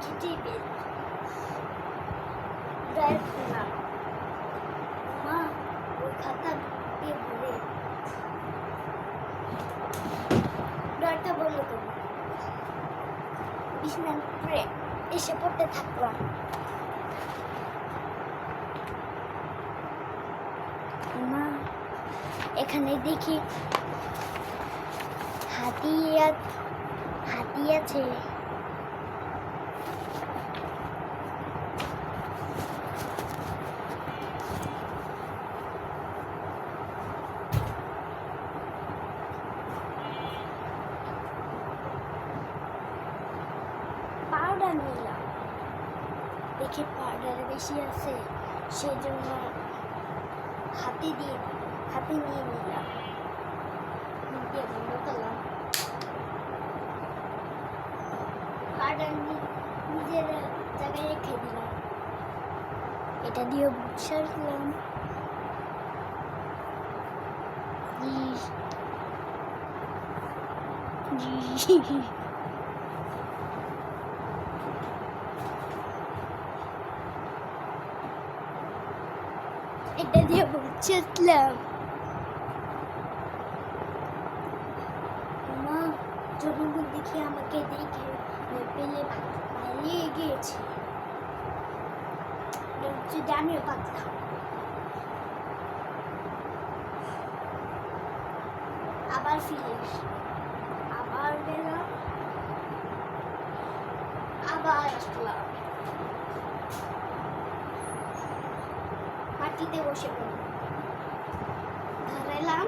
দেখি table drive করলাম। মা ওই খাতা দিয়ে ভরে ডরটা বন্ধ করলাম। বিছানার উপরে এসে পড়তে থাকলাম। মা এখানে দেখি হাতি আছে। পাউডার নিলাম, দেখি পাউডার বেশি আছে, সেজন্য হাতে নিয়ে নিলাম। দিয়ে বন্ধ করলাম। পাউডার নিজের জায়গায় রেখে দিলাম। এটা দিয়ে বুঝার দিলাম। এটা দিয়ে বুঝলাম। মা জনগণ দেখি আমাকে দেখে পেলে পালিয়ে গিয়েছে। যদি আমিও পারতাম। আবার ফিরে আবার গেলাম, আবার আসলাম। মাটিতে বসে পড়লাম, ধরাইলাম।